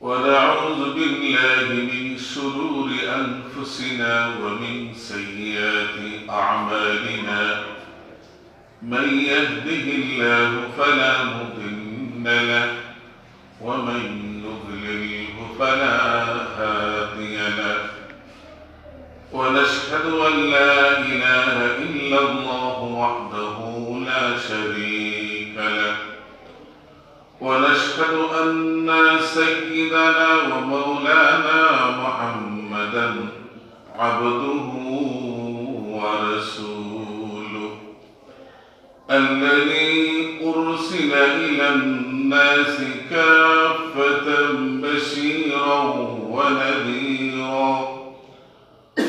ونعوذ بالله من شرور أنفسنا ومن سيئات أعمالنا من يهده الله فلا مضل له ومن يضلله فلا هادي له ونشهد أن لا إله إلا الله وحده لا شريك له ونشهد أن سيدنا ومولانا محمدا عبده ورسوله الذي أرسل إلى الناس كافة بشيرا ونذيرا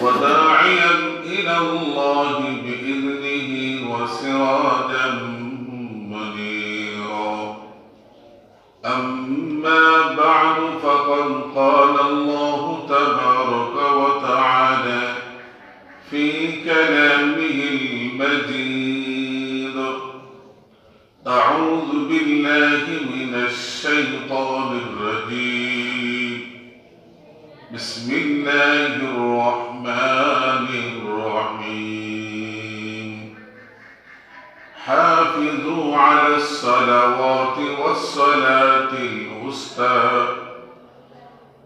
وداعيا إلى الله بإذنه وسراجا منيرا أما بعد فقد قال الله تبارك وتعالى في كلامه المجيد أعوذ بالله من الشيطان الرجيم بسم الله الرحمن الرحيم حافظوا على الصلوات والصلاة الوسطى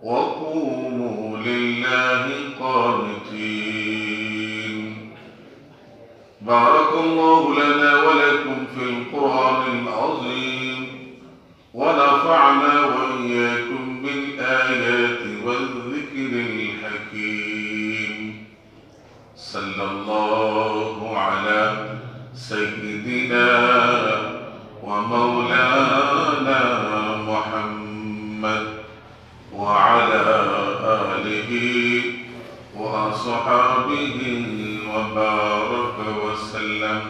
وقوموا لله قانتين بارك الله لنا ولكم في القرآن العظيم ونفعنا وإياكم بالآيات والذكر الحكيم صلى الله على سيدنا ومولانا محمد وعلى آله وأصحابه وبارك وسلم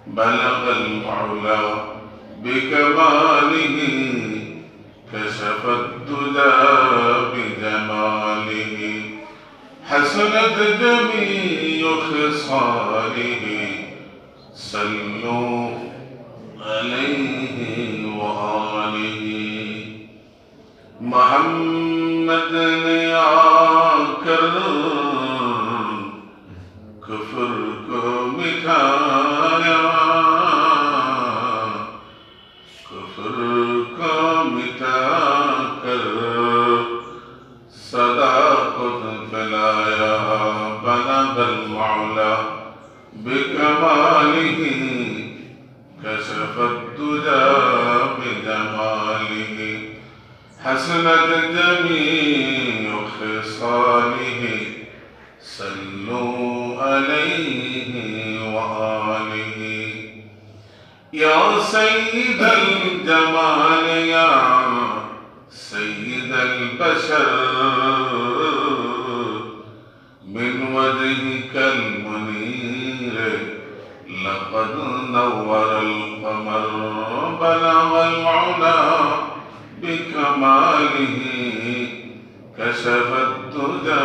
بلغ العلا بكماله كشف الدجى بجماله حسنت جميع خصاله صلوا عليه وآله محمد نے آکر کفر کو مٹایا کفر کو مٹا کر صداقت پھیلایا بلغ المعلا بكماله كشف الدجى بجماله حسنت جميع خصاله صلوا عليه وآله يا سيد الجمال يا سيد البشر من وجهك المنير لقد نور القمر بلغ العلا بكماله كشف الدجى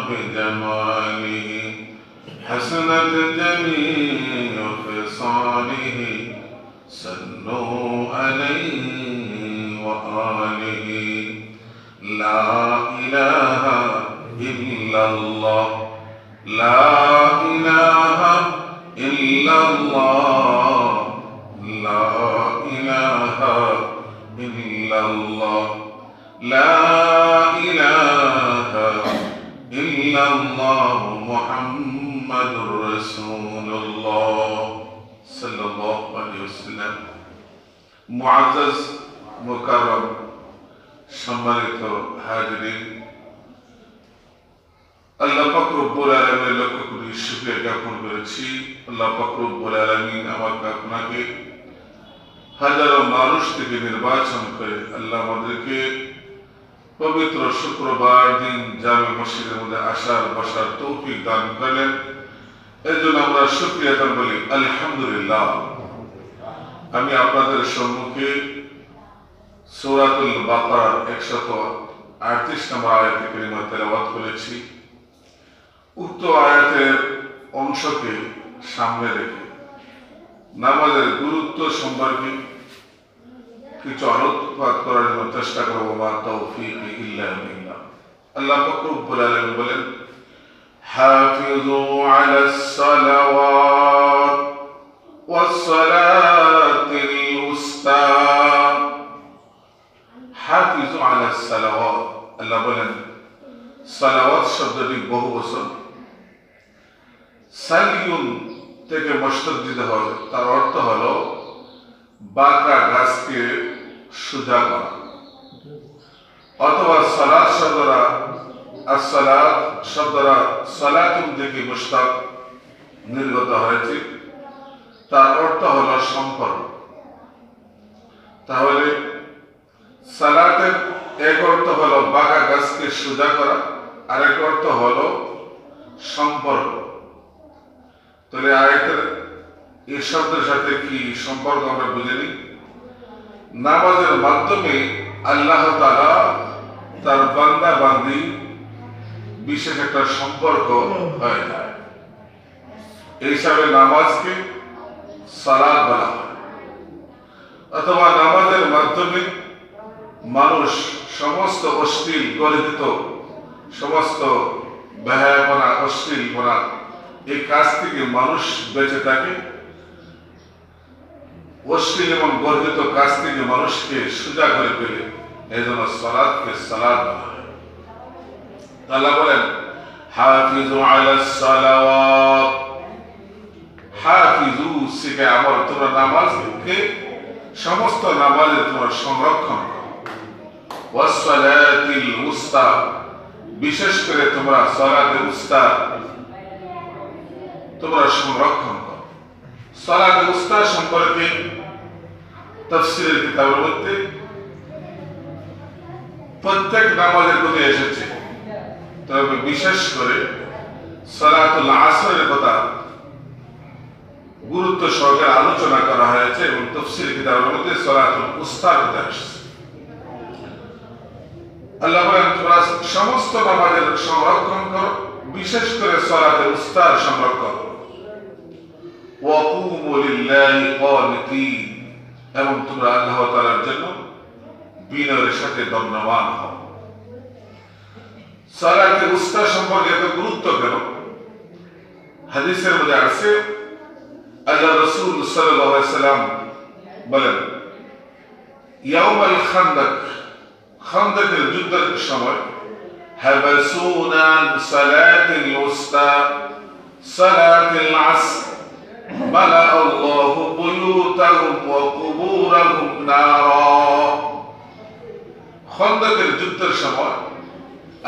بجماله حسنت جميع خصاله صلوا عليه وآله لا إله إلا الله لا إله إلا الله لا إله إلا الله لا إله إلا الله محمد رسول الله صلى الله عليه وسلم معزز مكرم সম্মানিত হাজিরিন আল্লাহ পাক রব্বুল আলামিনের লক্ষ কোটি শুকরিয়া জ্ঞাপন করেছি আল্লাহ পাক রব্বুল আলামিন আমাকে আপনাকে হাজারো মানুষ থেকে নির্বাচন করে আল্লাহ আমাদেরকে পবিত্র শুক্রবার দিন জামে মসজিদের মধ্যে আসার বসার তৌফিক দান করলেন এর জন্য আমরা শুকরিয়া আদায় বলি আলহামদুলিল্লাহ। আমি আপনাদের সম্মুখে সূরাতুল বাকারার 138 নম্বর আয়াতে কারিমা তেলাওয়াত করেছি। উক্ত আয়াতের অংশকে সামনে রেখে নামাজের গুরুত্ব সম্পর্কে কিছু আলোকপাত করার জন্য চেষ্টা করবো। মা তৌফিক ইল্লা বিল্লাহ। আল্লাহ পাক রব্বুল আলামিন বলেন, হাফিজু আলাস সালাওয়াত ওয়াস সালাতিল উস্তা। হাফিজু আলাস সালাওয়াত, আল্লাহ বলেন সালাওয়াত শব্দটি বহু বচন। সালিউন থেকে মস্তজিদ হয়, তার অর্থ হলো বাঁকা গাছকে সোজা করা, অথবা সালাত শব্দরা as-সালাত শব্দরা সালাতুন থেকে মুশতাক নির্গত হয়েছে, তার অর্থ হলো সম্পর্ক। তাহলে সালাতের এক অর্থ হলো বাঁকা গাছকে সোজা করা, আর এক অর্থ হলো সম্পর্ক। তাহলে আয়াতের এই শব্দের সাথে কি সম্পর্ক আমরা বুঝে নিই। নামাজের মাধ্যমে আল্লাহ তাআলা তার বান্দা বান্দি বিশেষ একটা সম্পর্ক হয়ে যায়। এই হিসাবে নামাজকে সালাত বলা হয়। অথবা নামাজের মাধ্যমে মানুষ সমস্ত অশ্লীল গর্হিত সমস্ত বেহায়াপনা অশ্লীলপনা এই কাজ থেকে মানুষ বেঁচে থাকে। অশ্লীল এবং গর্হিত কাজ থেকে মানুষকে সোজা করে ফেলে, এই জন্য সালাতকে সালাত বলা হয়। আল্লাহ বলেন, হাফিজু আলাস সালাওয়াত। হাফিজু থেকে আমার তোমরা নামাজকে সমস্ত নামাজে তোমরা সংরক্ষণ করো। ওয়াস সালাতিল উস্তা, বিশেষ করে তোমরা সালাতে উস্তা তোমরা সংরক্ষণ করো। সালাতে উস্তা সম্পর্কে তাফসীরের কিতাবের মধ্যে প্রত্যেক নামাজের কথা এসেছে, তবে বিশেষ করে সালাতুল আসরের কথা গুরুত্ব সহকারে আলোচনা করা হয়েছে এবং তাফসীর কিতাবের মধ্যে সালাতুল উস্তার কথা এসেছে। আল্লাহ বলেন, তোমরা সমস্ত নামাজের সংরক্ষণ করো, বিশেষ করে সালাতুল উস্তার সংরক্ষণ করো। ওয়া কুমু লিল্লাহি কানিতিন, এবং তোমরা আল্লাহ তাআলার জন্য বিনয়ের সাথে দণ্ডবান হও। সালাতে উস্তা সম্পর্কে এত গুরুত্ব কেন? হাদিসের মধ্যে আছে, আল্লাহ রাসূল সাল্লাল্লাহু আলাইহি সাল্লাম বলেন, ইয়াউমাল খান্দাক, খান্দাকের যুদ্ধের সময়, হাবাসুনা সালাতিল উস্তা সালাতিল আসর মালা আল্লাহু বুয়ুতাহুম ওয়া কুবুরাহুম নারা। খান্দাকের যুদ্ধের সময়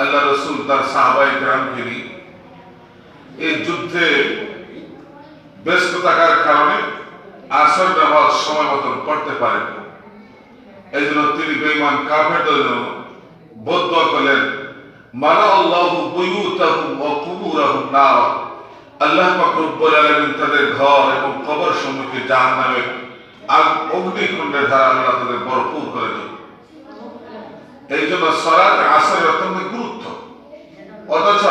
আল্লাহ রাসূল তার সাহাবায়ে কেরামকে নিয়ে এই যুদ্ধে ব্যস্ত থাকার কারণে আসর নামাজ সময় মতন পড়তে পারেন। এই জন্য তিনি বেঈমান কাফেরদের জন্য বদদুয়া করলেন, মালা আল্লাহু বুয়ুতাহুম ওয়া কুবুরাহুম নারা। আল্লাহ পাক রব্বুল আলামিন তাদের ঘর এবং কবর সম্মুখে জাহান্নামের অগ্নিকুণ্ডের দ্বারা আল্লাহ তাদের ভরপুর করে দেন। এই জন্য সালাত আসরের অত্যন্ত গুরুত্ব। অথচ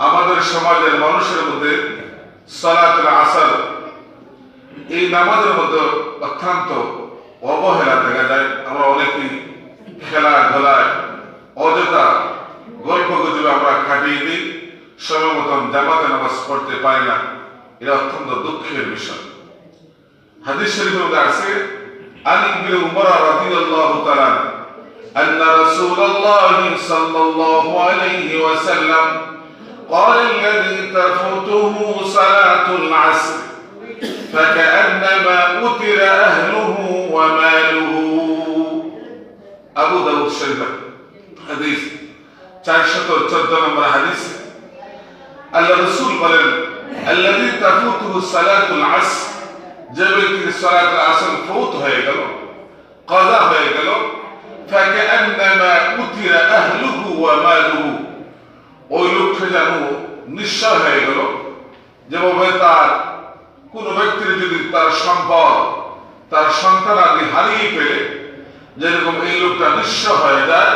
আমাদের সমাজের মানুষের মধ্যে সালাতুল আসর এই নামাজের মধ্যে অত্যন্ত অবহেলা দেখা যায়। আমরা অনেকেই খেলাধুলায় অযথা গল্প গুজবে আমরা কাটিয়ে দিই, সময় মতন জামাতে নামাজ পড়তে পারি না। এটা অত্যন্ত দুঃখের বিষয়। হাদিস শরীফের মধ্যে আছে, আন ইবনে উমর রাদিয়াল্লাহু তাআলা أن رسول الله صلى الله عليه وسلم قال الذي تفوته صلاة العصر فكأنما أتر أهله وماله. أبو داود الشريف حديث 414 নম্বর হাদিস। আল্লাহ রাসূল বলেন, الذي تفوته صلاة العصر, যে ব্যক্তির সালাতুল আসর ফৌত হয়ে গেল, কাজা হয়ে গেল, فكأنما أتر أهله وماله, ওই লোকটা যেন নিঃস্ব হয়ে গেল। যেভাবে তার কোন ব্যক্তির যদি তার সম্পদ তার সন্তানাদি হারিয়ে ফেলে, যেরকম এই লোকটা নিঃস্ব হয়ে যায়।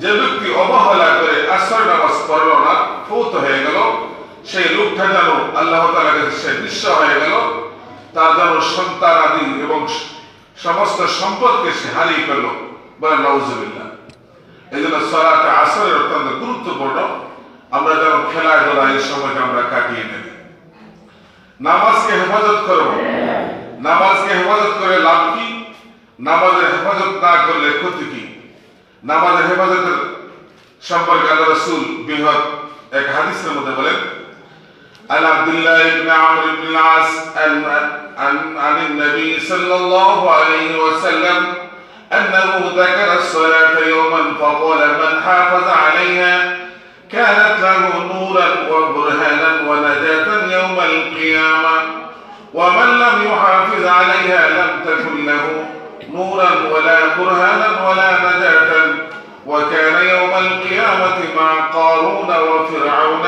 যে ব্যক্তি অবহেলা করে আসর নামাজ পড়ল না, ফৌত হয়ে গেল, সেই লোকটা যেন আল্লাহ তাআলার কাছে সে নিঃস্ব হয়ে গেল। তার যেন সন্তানাদি এবং সমস্ত সম্পদকে সে হারিয়ে ফেলল, বলে নাউজুবিল্লাহ। এই জন্য সালাতে আসরের অত্যন্ত গুরুত্বপূর্ণ। আমরা যেন খেলায় ধরায় এই সময়কে আমরা কাটিয়ে নেব। নামাজকে হেফাজত করব। নামাজকে হেফাজত করে লাভ কি? নামাজের হেফাজত না করলে ক্ষতি কি? নামাজের হেফাজতের সম্পর্কে আল্লাহ রাসূল বৃহৎ এক হাদিসের মধ্যে বলেন, عن عبد الله بن عمرو بن العاص عن النبي صلى الله عليه وسلم أنه ذكر الصلاة يوما فقال من حافظ عليها كانت له نورا وبرهانا ونجاة يوم القيامة ومن لم يحافظ عليها لم تكن له نورا ولا برهانا ولا نجاة وكان يوم القيامة مع قارون وفرعون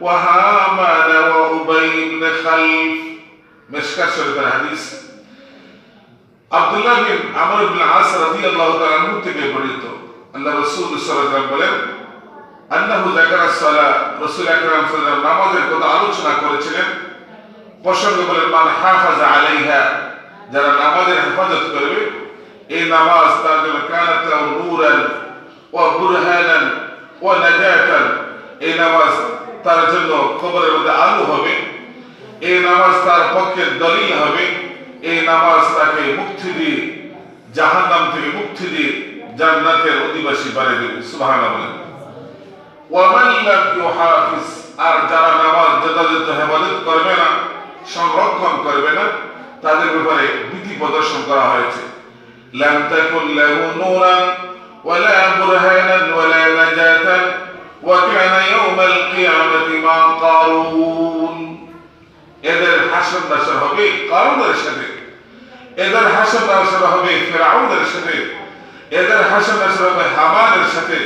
وهامان وأبي بن خلف. مشكاة شريف الحديث আব্দুল্লাহ বিন আমর ইবনে আস রাদিয়াল্লাহু তাআলা আনহু থেকে বর্ণিত, আল্লাহ রাসূল সাল্লাল্লাহু আলাইহি ওয়াসাল্লাম বলেন, আন্নাহু যাকারা সালাহ, রাসূল আকরাম সাল্লাল্লাহু আলাইহি ওয়াসাল্লাম নামাজের কথা আলোচনা করেছিলেন। প্রসঙ্গে বলেন, মান হাফাজা আলাইহা, যারা নামাজের হেফাজত করবে, এই নামাজ তার জন্য কানাত লাহু নূরান ওয়া বুরহানান ওয়া নাজাতান, এই নামাজ তার জন্য কবরের মধ্যে আলো হবে, এই নামাজ তার পক্ষে দলিল হবে, এই নামাজ তাকে মুক্তি দিয়ে জাহান্নাম থেকে মুক্তি দিয়ে জান্নাতের অধিবাসী বানিয়ে দেবে। সুবহানাল্লাহ বলেন। ওয়ামান লাম ইউহাফিজ, আর যারা নামাজ যথাযথ হেফাজত করবে না, সংরক্ষণ করবে না, তাদের ব্যাপারে বিধি প্রদর্শন করা হয়েছে। লাম তাকুন লাহু নূরান ওয়ালা বুরহানান ওয়ালা নাজাতান ওয়া কানা ইয়াউমাল কিয়ামাতি মা কারুন। এদের হাসর নাসর হবে কারুনের সাথে, এদের হাসর নাসর হবে ফিরআউনের সাথে, এদের হাসর নাসর হবে হামানের সাথে,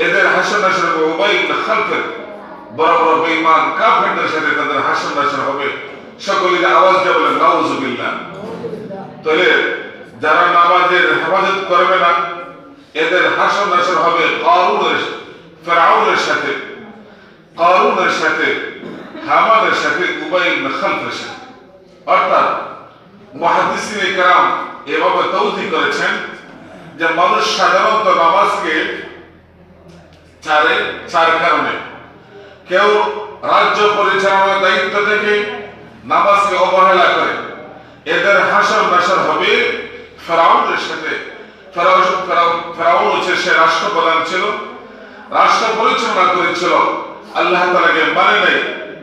এদের হাসর নাসর হবে উবাই ইবনে খালফের বড় বড় বেঈমান কাফেরদের সাথে তাদের হাসর নাসর হবে। সকলের আওয়াজ দিয়ে বলেন নাউজুবিল্লাহ। তাহলে যারা নামাজের হেফাজত করবে না, এদের হাসর নাসর হবে কারুনের ফিরআউনের সাথে, কারুনের সাথে, হামানের সাথে, উবাই ইবনে খালফের সাথে। অর্থাৎ মুহাদ্দিসিনে কেরাম এভাবে তাওজীহ করেছেন যে মানুষ সাধারণত নামাজকে চার কারণে, কেউ রাজ্য পরিচালনার দায়িত্ব থেকে নামাজকে অবহেলা করে, এদের হাসর নাসর হবে ফেরাউনের সাথে। ফেরাউন হচ্ছে সে রাষ্ট্রপ্রধান ছিল, রাষ্ট্র পরিচালনা করেছিল, আল্লাহ তাআলাকে মানে নাই,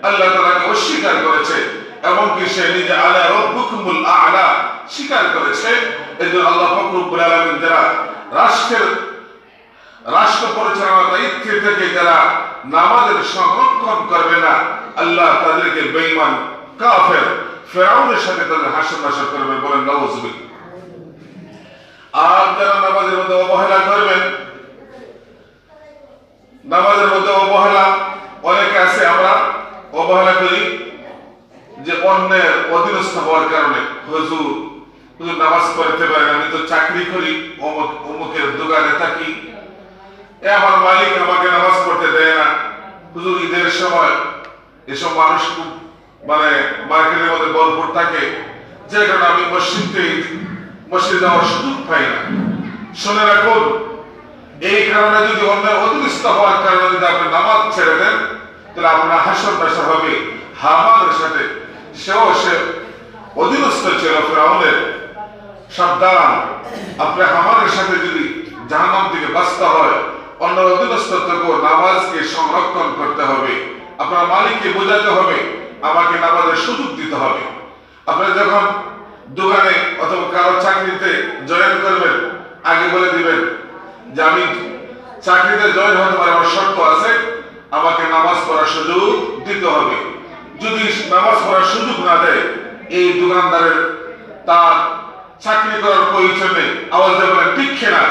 আল্লাহ তাআলাকে অস্বীকার করেছে, এমনকি সে নিজে আলা রাব্বুকুমুল আ'লা স্বীকার করেছে। এজন্য আল্লাহ পাক রব্বুল আলামিন যারা রাষ্ট্র পরিচালনার দায়িত্ব থেকে যারা নামাজের সংরক্ষণ করবে না, আল্লাহ তাদেরকে বেঈমান কাফের ফেরাউনের সাথে তাদের হাসর নাসর করবেন, বলেন নাউজুবিল্লাহ। আর যারা নামাজের মধ্যে অবহেলা করবেন, নামাজের মধ্যে অবহেলা অনেকে আছে, আমরা অবহেলা করি যে অন্যের অধীনস্থ হওয়ার কারণে, হুজুর নামাজ পড়তে পারেন, আমি তো চাকরি করি, অমুকের দোকানে থাকি, আমার মালিক আমাকে নামাজ পড়তে দেয় না। হুজুর ঈদের সময় এসব মানুষ খুব মার্কেটের মধ্যে ভরপুর থাকে, যে কারণে আমি মসজিদে যাওয়ার সুযোগ পাই না। শুনে রাখুন, এই কারণে যদি অন্যের অধীনস্থ হওয়ার কারণে যদি আপনি নামাজ ছেড়ে দেন, তাহলে আপনার হাসর নাসর হবে হামানের সাথে। সে অধীনস্থ ছিল ফেরাউনের। সাবধান, আপনি হামানের সাথে যদি জাহান্নাম থেকে বাঁচতে হয়, অন্য অধীনস্থ থেকে নামাজকে সংরক্ষণ করতে হবে। আপনার মালিককে বোঝাতে হবে, আমাকে নামাজের সুযোগ দিতে হবে। আপনি যখন দোকানে অথবা কারো চাকরিতে জয়েন করবেন, আগে বলে দিবেন যে আমি চাকরিতে জয়েন হতে পারে, আমার শর্ত আছে, আমাকে নামাজ পড়ার সুযোগ দিতে হবে। যদি নামাজ পড়ার সুযোগ না দেয়, এই দোকানদারের তার চাকরি করার প্রয়োজন নেই। আওয়াজ দিয়ে বলেন ঠিক না?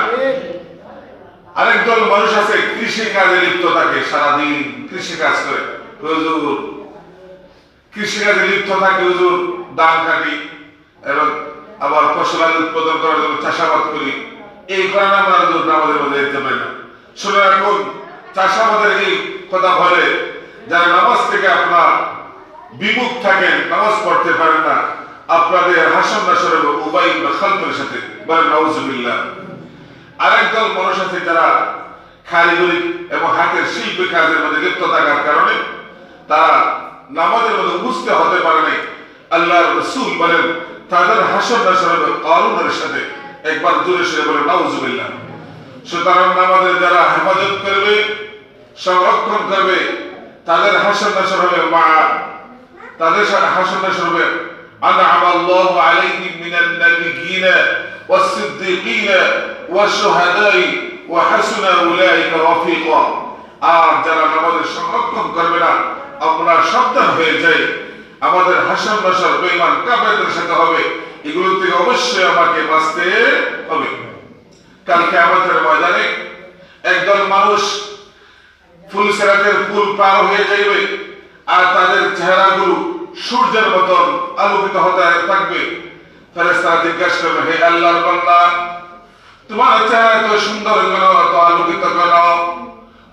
আরেক দল মানুষ আছে কৃষি কাজে লিপ্ত থাকে, সারাদিন কৃষি কাজ করে, হুজুর কৃষি কাজে লিপ্ত থাকে, হুজুর ধান কাটি এবং আবার ফসল উৎপাদন করার জন্য চাষাবাদ করি, এই কারণে আমরা হুজুর নামাজের মধ্যে যেতে পারি না। শুনে রাখুন, চাষাবাদের এই কথা বলে যারা নামাজ থেকে আপনার বিমুখ থাকেন, নামাজ পড়তে পারেন না, আপনাদের হাসান নাসর এবং উবাই ইবনে খালফের সাথে, বলেন নাউজুবিল্লাহ। আরেক দল মানুষ আছে যারা কারিগরি এবং হাতের শিল্পী কাজের মধ্যে লিপ্ত থাকার কারণে তারা নামাজের মধ্যে বুঝতে হতে পারে নাই। আল্লাহর রাসূল বলেন তাদের হাসান নাসর এবং কারুনের সাথে, একবার জোরে সরে বলেন নাউজুবিল্লাহ। সুতরাং নামাজের যারা হেফাজত করবে, সংরক্ষণ করবে, তাদের হাসান নাসর হবে মা, তাদের হাসান নাসর হবে আনআমা আল্লাহু আলাইহিম মিনান নাবিয়্যিনা ওয়াস-সিদ্দীকিনা ওয়াশ-শুহাদাই ওয়া হাসুনা উলাইকা রাফিকা। আর যারা নামাজের সংরক্ষণ করবে না, আমরা সাবধান হয়ে যাই, আমাদের হাসান নাসর বেঈমান কাফেরদের সাথে হবে। এগুলো থেকে অবশ্যই আমাকে বাঁচতে হবে। কাল কিয়ামতের ময়দানে একদল মানুষ ফুল সিরাতের পুল পার হয়ে যাইবে, আর তাদের চেহারাগুলো সূর্যের মতন আলোকিত হতে থাকবে। ফেরেশতারা জিজ্ঞাসা করবে, হে আল্লাহর বান্দা, তোমার চেহারা এত সুন্দর কেন, এত আলোকিত কেন?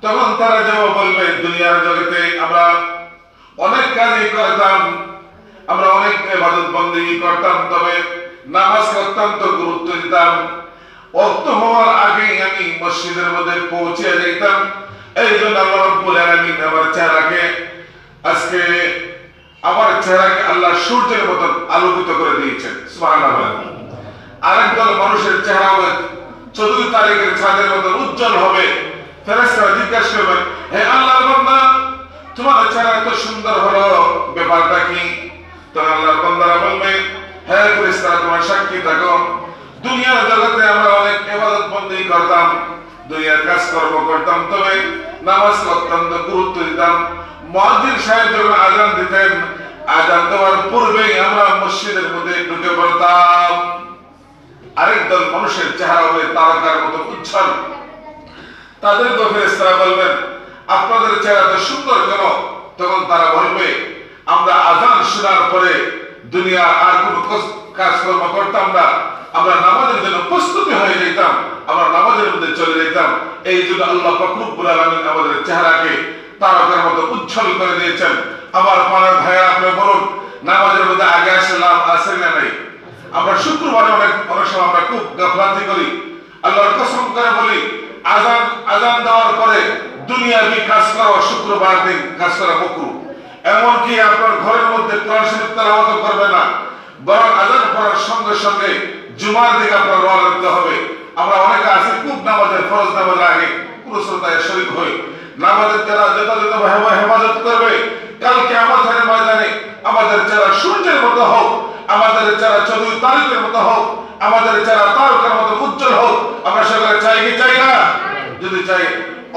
তখন তারা জবাব বলবে, দুনিয়ার জগতে আমরা অনেক কাজই করতাম, আমরা অনেক ইবাদত বন্দেগী করতাম, তবে নামাজকে অত্যন্ত গুরুত্ব দিতাম। ওয়াক্ত হওয়ার আগেই আমি মসজিদের মধ্যে পৌঁছে যেতাম। এই জন্য আল্লাহ রাব্বুল আলামিন আমার চেহারাকে আল্লাহ সূর্যের মতন আলোকিত করে দিয়েছেন। সুবহানাল্লাহ। আরেক দল মানুষের চেহারা হবে 14 তারিখের চাঁদের মতন উজ্জ্বল হবে। ফেরেশতারা জিজ্ঞাসা করবেন, হে আল্লাহর বান্দা, তোমার চেহারা এত সুন্দর হলো, ব্যাপারটা কি? তখন আল্লাহর বান্দারা বলবে, হে ফেরেশতারা, তোমার সাক্ষী থাকো, দুনিয়ার জগতে আমরা অনেক ইবাদত বন্দেগী করতাম, দুনিয়ার কাজকর্ম করতাম, তবে নামাজকে অত্যন্ত গুরুত্ব দিতাম। মুয়াজ্জিন সাহেব যখন আযান দিতেন, আযান দেওয়ার পূর্বেই আমরা মসজিদের মধ্যে ঢুকে পড়তাম। আরেক দল মানুষের চেহারা হবে তারকার মতো উজ্জ্বল। তাদেরকে ফেরেশতারা বলবেন, আপনাদের চেহারা তো সুন্দর কেন? তখন তারা বলবে, আমরা আযান শোনার পরে দুনিয়া আর কোনো কাজকর্ম করতাম না, আমরা নামাজের জন্য প্রস্তুতি হয়ে যেতাম, আমরা নামাজের মধ্যে চলে যেতাম। এই জন্য আল্লাহ পাক রব্বুল আলামিন আমাদের চেহারাকে তারকার মতো উজ্জ্বল করে দিয়েছেন। আমার পাড়ার ভাইয়া, আপনি বলুন, নামাজের মধ্যে আগে আসলাম আসেন না নাই? আমরা শুক্রবারে অনেক সময় আমরা খুব গাফলাতি করি। আল্লাহর কসম করে বলি, আযান দেওয়ার পরে দুনিয়াবি কাজ করা শুক্রবার দিন কাজ করা মাকরুহ। এমনকি আপনার ঘরের মধ্যে কোরআন শরীফ তেলাওয়াত করবে না, বরং আযান পড়ার সঙ্গে সঙ্গে জুমার দিকে আপনার রওনা দিতে হবে। আমরা অনেকে আছি খুব নামাজের ফরজ নামাজের আগে পুরো শ্রোতায় শরীক হই। নামাজের যারা যথাযথভাবে হেফাজত করবে, কাল কিয়ামতের ময়দানে আমাদের চেহারা সূর্যের মতো হোক, আমাদের চেহারা 14 তারিখের মতো হোক, আমাদের চেহারা তারকার মতো উজ্জ্বল হোক, আমরা সকলে চাই কি চাই না? যদি চাই,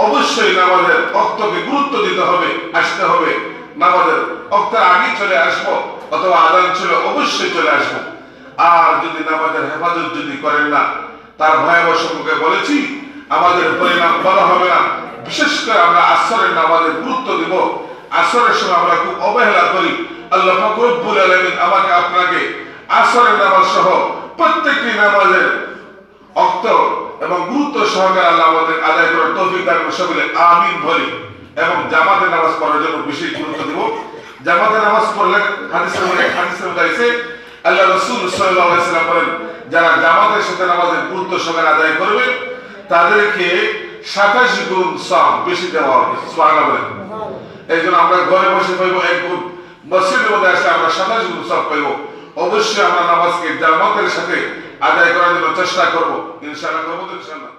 অবশ্যই নামাজের ওয়াক্তকে গুরুত্ব দিতে হবে, আসতে হবে। নামাজের ওয়াক্তের আগে চলে আসবো, অথবা আযান ছিল অবশ্যই চলে আসবো। আর যদি নামাজের হেফাজত যদি করেন না, তার ভয়াবহ সম্মুখে বলেছি, আমাদের পরিণাম ভালো হবে না। বিশেষ করে আমরা আসরের নামাজের গুরুত্ব দিব, আসরের সময় আমরা খুব অবহেলা করি। আল্লাহ পাক রব্বুল আলামিন আমাকে আপনাকে আসরের নামাজ সহ প্রত্যেকটি নামাজের ওয়াক্ত এবং গুরুত্ব সহকারে আল্লাহ আমাদের আদায় করার তৌফিক দান করুন। সকলে আমিন বলি। এবং জামাতের নামাজ পড়ার জন্য বেশি গুরুত্ব দিব। জামাতের নামাজ পড়লে হাদিসের মধ্যে আছে, আল্লাহ রাসূল সাল্লাল্লাহু আলাইহি ওয়াসাল্লাম বলেন, যারা জামাতের সাথে নামাজের গুরুত্ব সহকারে আদায় করবে, তাদেরকে 27 গুণ সওয়াব বেশি দেওয়া হবে। সুবহানাল্লাহ। এই জন্য আমরা ঘরে বসে পাইব 1 গুণ, মসজিদের মধ্যে আসলে আমরা 27 গুণ সওয়াব পাইব। অবশ্যই আমরা নামাজকে জামাতের সাথে আদায় করার জন্য চেষ্টা করব, ইনশাআল্লাহ।